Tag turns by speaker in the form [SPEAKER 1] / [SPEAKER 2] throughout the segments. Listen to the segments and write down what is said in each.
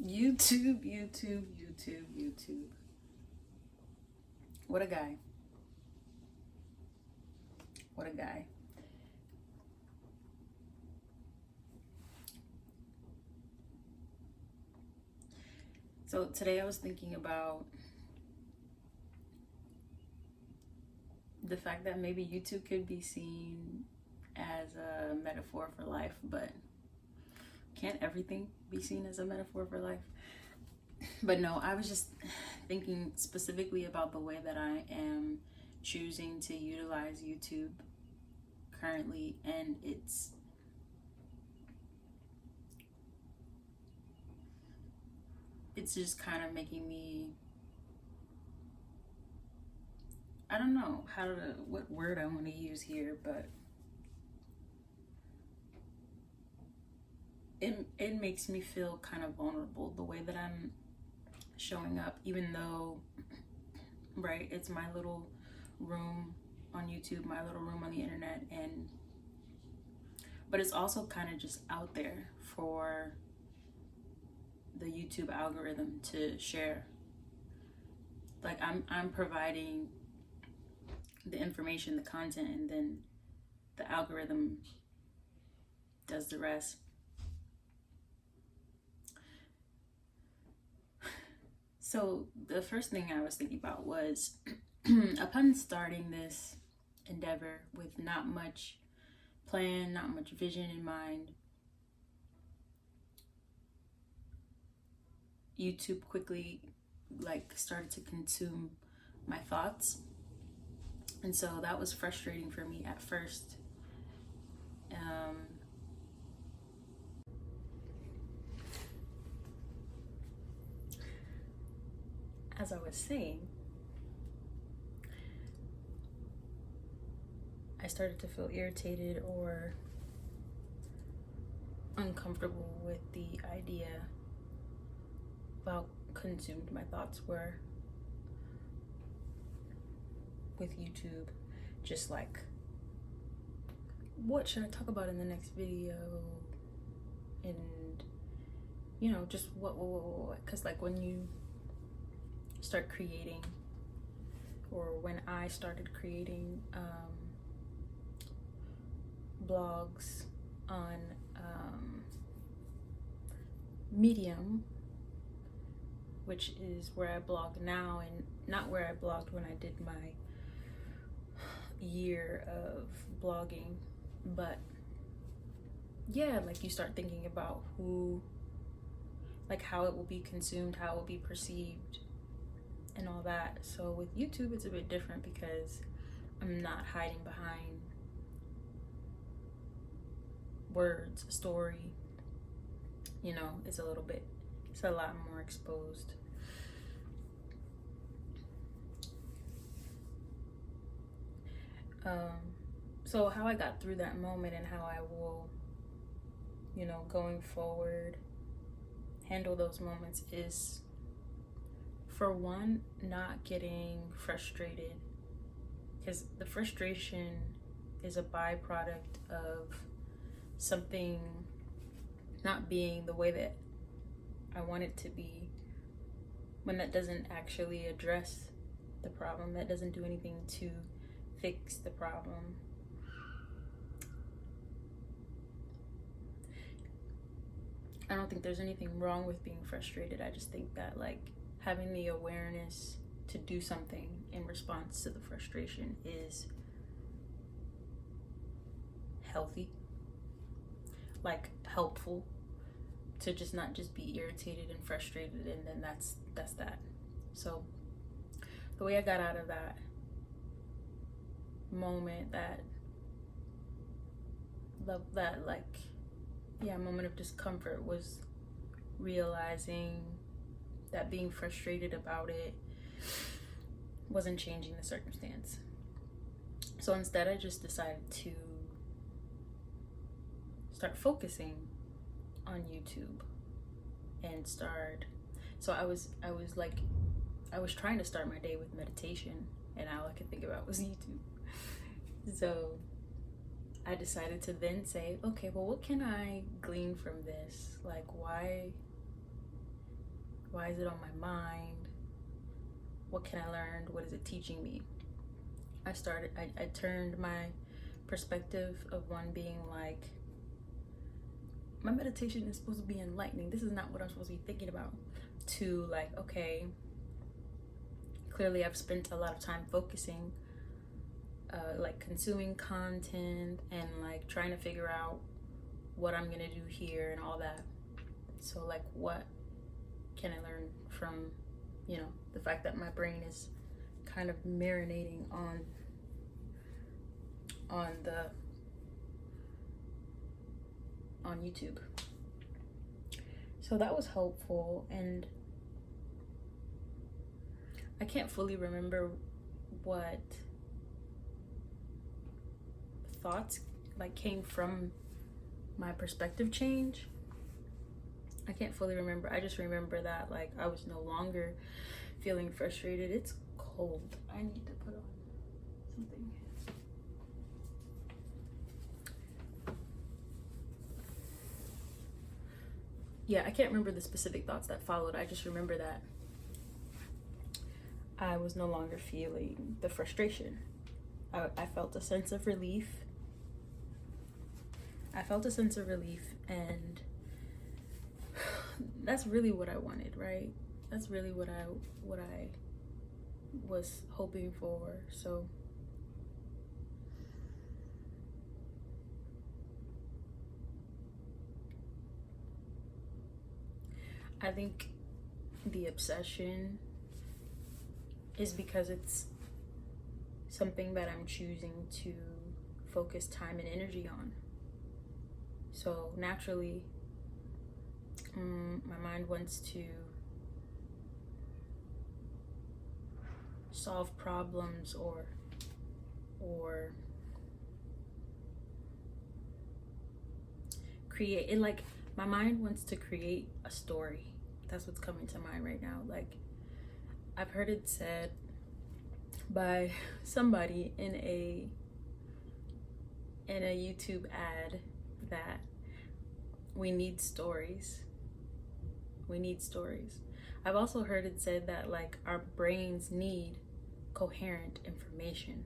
[SPEAKER 1] YouTube, YouTube, YouTube, YouTube. What a guy. What a guy. So today I was thinking about the fact that maybe YouTube could be seen as a metaphor for life, but can't everything be seen as a metaphor for life? But no, I was just thinking specifically about the way that I am choosing to utilize YouTube currently, and it's just kind of making me, I don't know what word I want to use here, but it makes me feel kind of vulnerable the way that I'm showing up, even though, right, it's my little room on YouTube, my little room on the internet, but it's also kind of just out there for the YouTube algorithm to share. Like I'm providing the information, the content, and then the algorithm does the rest. So the first thing I was thinking about was upon starting this endeavor with not much plan, not much vision in mind, YouTube quickly started to consume my thoughts. And so that was frustrating for me at first. As I was saying, I started to feel irritated or uncomfortable with the idea of how consumed my thoughts were with YouTube. Just like, what should I talk about in the next video? And just what, because like when you start creating, or when I started creating blogs on Medium, which is where I blog now and not where I blogged when I did my year of blogging. But yeah, like you start thinking about how it will be consumed, how it will be perceived, and all that. So with YouTube, it's a bit different because I'm not hiding behind words, story. It's a lot more exposed. So how I got through that moment and how I will, going forward, handle those moments is, for one, not getting frustrated, because the frustration is a byproduct of something not being the way that I want it to be, when that doesn't actually address the problem, that doesn't do anything to fix the problem. I don't think there's anything wrong with being frustrated. I just think that having the awareness to do something in response to the frustration is healthy, helpful, to just not just be irritated and frustrated and then that's that. So the way I got out of that moment, that moment of discomfort, was realizing that being frustrated about it wasn't changing the circumstance. So instead, I just decided to start focusing on YouTube and so I was trying to start my day with meditation, and all I could think about was YouTube. So I decided to then say, okay, well, what can I glean from this? Why Why is it on my mind? What can I learn? What is it teaching me? I turned my perspective of one being like, my meditation is supposed to be enlightening. This is not what I'm supposed to be thinking about. To like, okay, clearly I've spent a lot of time focusing, like consuming content and like trying to figure out what I'm gonna do here and all that. So like, what can I learn from, you know, the fact that my brain is kind of marinating on YouTube. So that was helpful, and I can't fully remember what thoughts like came from my perspective change. I can't fully remember. I just remember that like I was no longer feeling frustrated. It's cold. I need to put on something. Yeah, I can't remember the specific thoughts that followed. I just remember that I was no longer feeling the frustration. I felt a sense of relief. And that's really what I wanted, right? That's really what I was hoping for. So I think the obsession is because it's something that I'm choosing to focus time and energy on. So naturally, my mind wants to solve problems or create it. Like, my mind wants to create a story. That's what's coming to mind right now. Like, I've heard it said by somebody in a YouTube ad that we need stories. I've also heard it said that like our brains need coherent information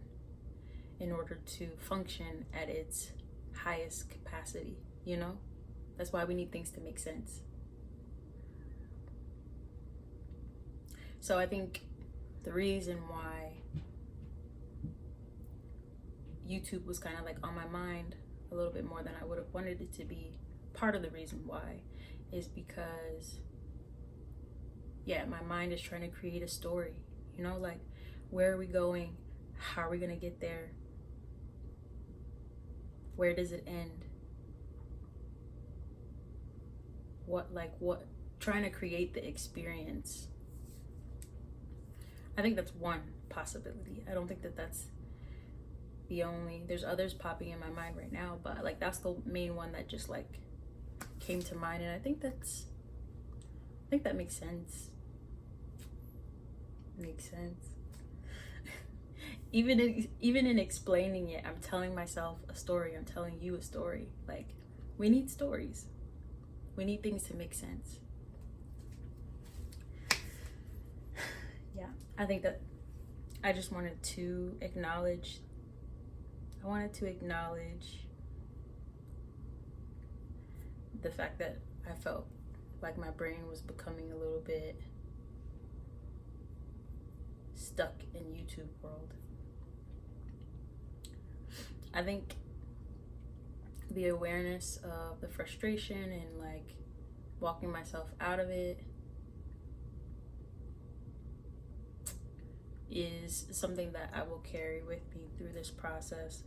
[SPEAKER 1] in order to function at its highest capacity, you know? That's why we need things to make sense. So I think the reason why YouTube was kind of like on my mind a little bit more than I would have wanted it to be, part of the reason why is because, yeah, my mind is trying to create a story, you know, like, where are we going? How are we gonna get there? Where does it end? What, trying to create the experience. I think that's one possibility. I don't think that that's the only, there's others popping in my mind right now, but like that's the main one that just like came to mind, and I think that makes sense. Even in explaining it, I'm telling myself a story. I'm telling you a story. Like, we need stories. We need things to make sense. Yeah, I think that I just wanted to acknowledge. The fact that I felt like my brain was becoming a little bit stuck in YouTube world. I think the awareness of the frustration and like walking myself out of it is something that I will carry with me through this process.